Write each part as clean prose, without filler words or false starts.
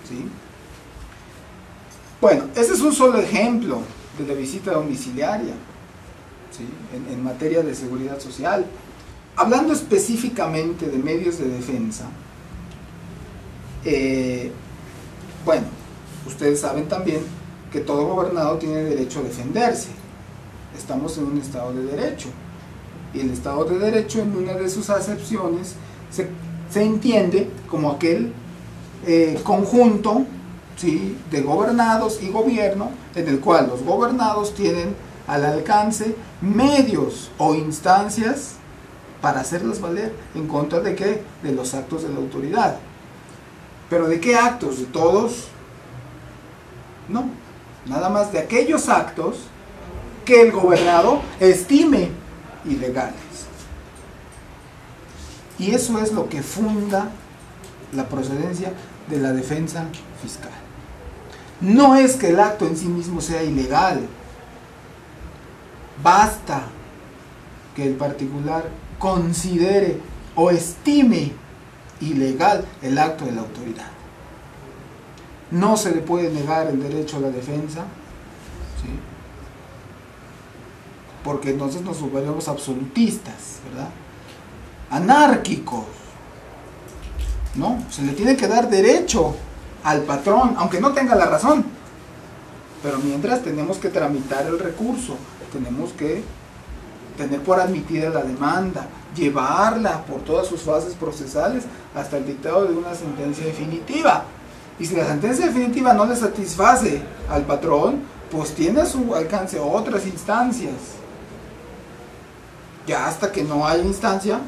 ¿sí? Bueno, ese es un solo ejemplo de la visita domiciliaria, ¿sí? En materia de seguridad social. Hablando específicamente de medios de defensa, bueno, ustedes saben también que todo gobernado tiene derecho a defenderse. Estamos en un Estado de Derecho, y el Estado de Derecho, en una de sus acepciones, se entiende como aquel conjunto, ¿sí?, de gobernados y gobierno, en el cual los gobernados tienen al alcance medios o instancias para hacerlas valer en contra de ¿qué? De los actos de la autoridad. ¿Pero de qué actos? ¿De todos? No, nada más de aquellos actos que el gobernado estime ilegales. Y eso es lo que funda la procedencia de la defensa fiscal. No es que el acto en sí mismo sea ilegal, basta que el particular considere o estime ilegal el acto de la autoridad. No se le puede negar el derecho a la defensa, ¿sí?, porque entonces nos volvemos absolutistas, ¿verdad?, anárquicos. No, se le tiene que dar derecho al patrón, aunque no tenga la razón, pero mientras tenemos que tramitar el recurso, tenemos que tener por admitida la demanda, llevarla por todas sus fases procesales hasta el dictado de una sentencia definitiva. Y si la sentencia definitiva no le satisface al patrón, pues tiene a su alcance otras instancias. Ya hasta que no haya instancia,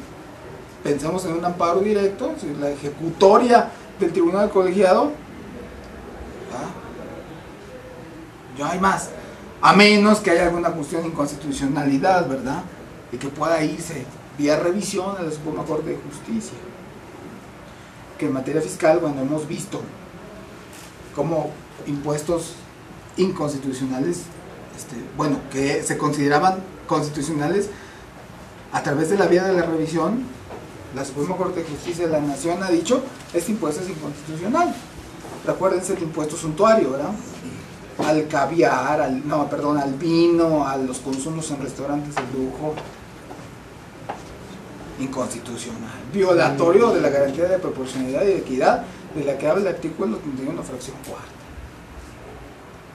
pensemos en un amparo directo, la ejecutoria del tribunal colegiado, ya hay más, a menos que haya alguna cuestión de inconstitucionalidad, ¿verdad?, y que pueda irse vía revisión a la Suprema Corte de Justicia. Que en materia fiscal, bueno, hemos visto cómo impuestos inconstitucionales, bueno, que se consideraban constitucionales a través de la vía de la revisión, la Suprema Corte de Justicia de la Nación ha dicho, este impuesto es inconstitucional. Recuérdense el impuesto suntuario, ¿verdad?, al caviar, al vino, a los consumos en restaurantes de lujo, inconstitucional, violatorio de la garantía de proporcionalidad y equidad de la que habla el artículo 31, fracción cuarta.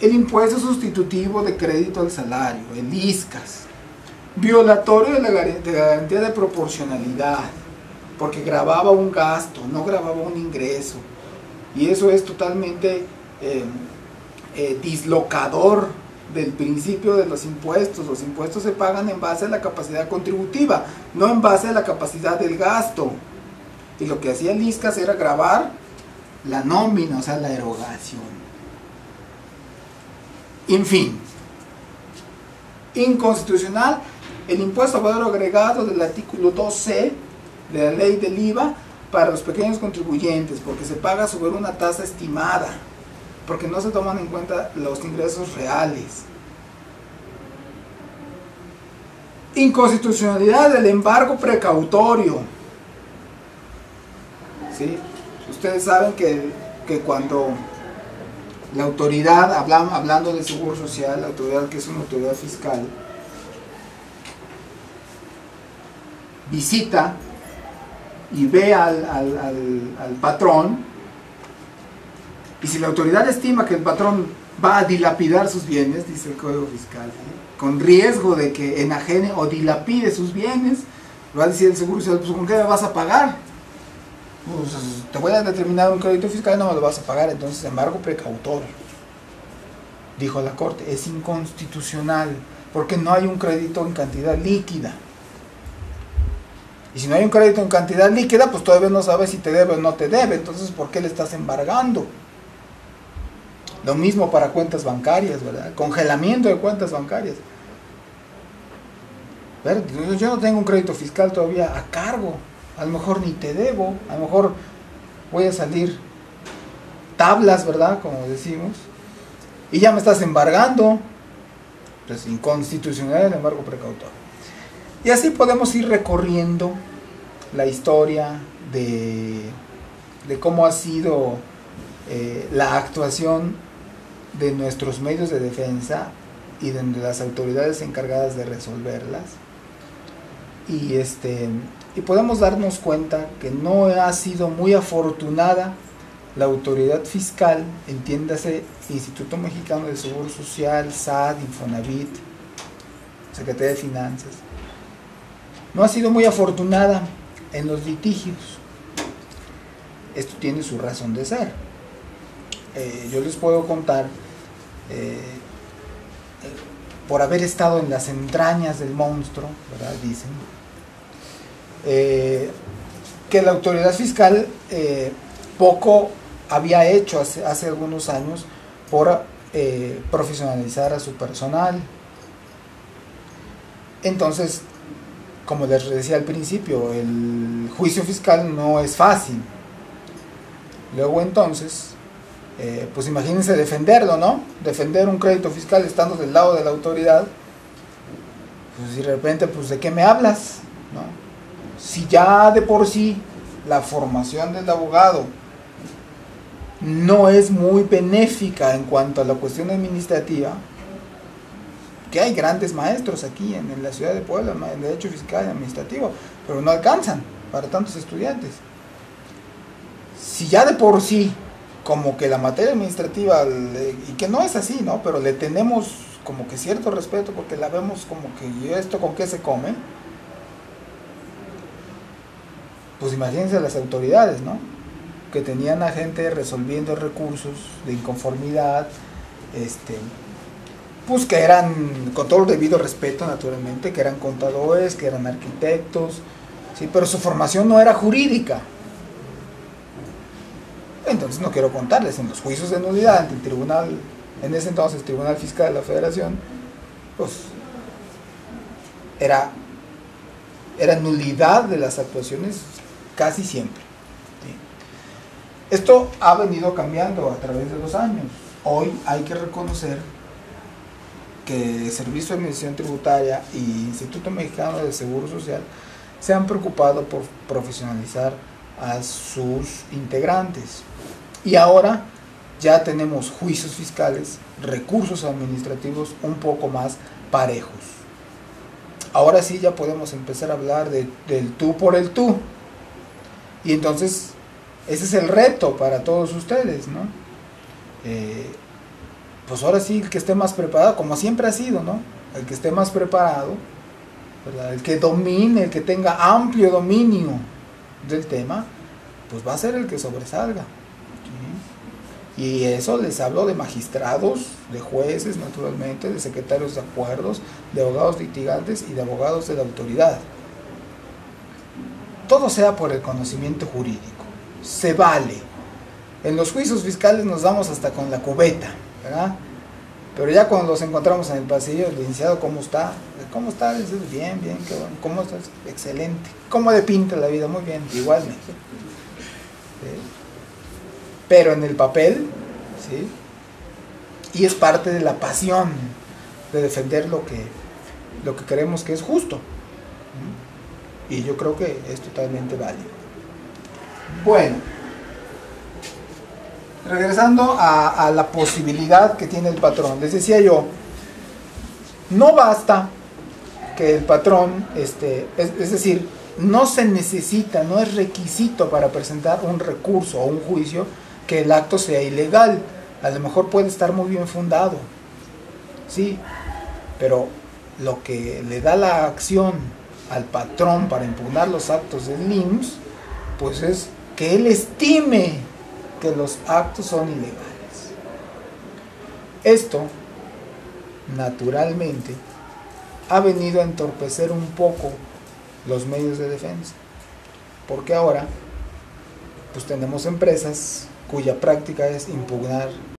El impuesto sustitutivo de crédito al salario, el ISCAS, violatorio de la garantía de proporcionalidad, porque gravaba un gasto, no gravaba un ingreso, y eso es totalmente dislocador del principio de los impuestos. Los impuestos se pagan en base a la capacidad contributiva, no en base a la capacidad del gasto, y lo que hacía el ISCAS era gravar la nómina, o sea, la erogación. En fin, inconstitucional el impuesto a valor agregado del artículo 2C de la ley del IVA para los pequeños contribuyentes, porque se paga sobre una tasa estimada, porque no se toman en cuenta los ingresos reales. Inconstitucionalidad del embargo precautorio. ¿Sí? Ustedes saben que cuando la autoridad, hablando del Seguro Social, la autoridad que es una autoridad fiscal, visita y ve al patrón, y si la autoridad estima que el patrón va a dilapidar sus bienes, dice el Código Fiscal, con riesgo de que enajene o dilapide sus bienes, va a decir el Seguro Social, pues ¿con qué me vas a pagar? Pues te voy a determinar un crédito fiscal y no me lo vas a pagar. Entonces, embargo precautorio, dijo la Corte, es inconstitucional, porque no hay un crédito en cantidad líquida. Y si no hay un crédito en cantidad líquida, pues todavía no sabes si te debe o no te debe. Entonces, ¿por qué le estás embargando? Lo mismo para cuentas bancarias, ¿verdad? Congelamiento de cuentas bancarias. Yo no tengo un crédito fiscal todavía a cargo. A lo mejor ni te debo. A lo mejor voy a salir tablas, ¿verdad?, como decimos. Y ya me estás embargando. Entonces, inconstitucional el embargo precautorio. Y así podemos ir recorriendo la historia de cómo ha sido la actuación de nuestros medios de defensa y de las autoridades encargadas de resolverlas, y podemos darnos cuenta que no ha sido muy afortunada la autoridad fiscal, entiéndase Instituto Mexicano del Seguro Social, SAT, Infonavit, Secretaría de Finanzas. No ha sido muy afortunada en los litigios. Esto tiene su razón de ser. Yo les puedo contar, por haber estado en las entrañas del monstruo, ¿verdad? Dicen, que la autoridad fiscal poco había hecho hace algunos años por profesionalizar a su personal. Entonces, como les decía al principio, el juicio fiscal no es fácil. Luego entonces, pues imagínense defenderlo, ¿no? Defender un crédito fiscal estando del lado de la autoridad. Pues de repente, pues ¿de qué me hablas? ¿No? Si ya de por sí la formación del abogado no es muy benéfica en cuanto a la cuestión administrativa, que hay grandes maestros aquí en la ciudad de Puebla en derecho fiscal y administrativo, pero no alcanzan para tantos estudiantes. Si ya de por sí como que la materia administrativa, y que no es así, ¿no? Pero le tenemos como que cierto respeto porque la vemos como que, ¿y esto con qué se come? Pues imagínense las autoridades, ¿no? Que tenían a gente resolviendo recursos de inconformidad, pues que eran, con todo el debido respeto naturalmente, que eran contadores, que eran arquitectos, ¿sí? Pero su formación no era jurídica. Entonces no quiero contarles, en los juicios de nulidad ante el tribunal, en ese entonces Tribunal Fiscal de la Federación, pues era nulidad de las actuaciones casi siempre, ¿sí? Esto ha venido cambiando a través de los años. Hoy hay que reconocer que el Servicio de Administración Tributaria y Instituto Mexicano del Seguro Social se han preocupado por profesionalizar a sus integrantes. Y ahora ya tenemos juicios fiscales, recursos administrativos un poco más parejos. Ahora sí ya podemos empezar a hablar del tú por el tú. Y entonces ese es el reto para todos ustedes, ¿no? Pues ahora sí, el que esté más preparado, como siempre ha sido, ¿no? El que esté más preparado, ¿verdad? El que domine, el que tenga amplio dominio del tema, pues va a ser el que sobresalga, ¿sí? Y eso les hablo de magistrados, de jueces naturalmente, de secretarios de acuerdos, de abogados litigantes y de abogados de la autoridad. Todo sea por el conocimiento jurídico, se vale. En los juicios fiscales nos damos hasta con la cubeta, ¿verdad? Pero ya cuando los encontramos en el pasillo, el licenciado, ¿cómo está? ¿Cómo está? Bien, bien, qué bueno. ¿Cómo estás? Excelente. ¿Cómo le pinta la vida? Muy bien, igualmente. ¿Sí? Pero en el papel, ¿sí? Y es parte de la pasión de defender lo que creemos que es justo. Y yo creo que es totalmente válido. Bueno, regresando a la posibilidad que tiene el patrón, les decía yo, no basta que el patrón, es decir, no se necesita, no es requisito para presentar un recurso o un juicio que el acto sea ilegal. A lo mejor puede estar muy bien fundado, sí, pero lo que le da la acción al patrón para impugnar los actos del IMSS, pues es que él estime que los actos son ilegales. Esto, naturalmente, ha venido a entorpecer un poco los medios de defensa, porque ahora pues tenemos empresas cuya práctica es impugnar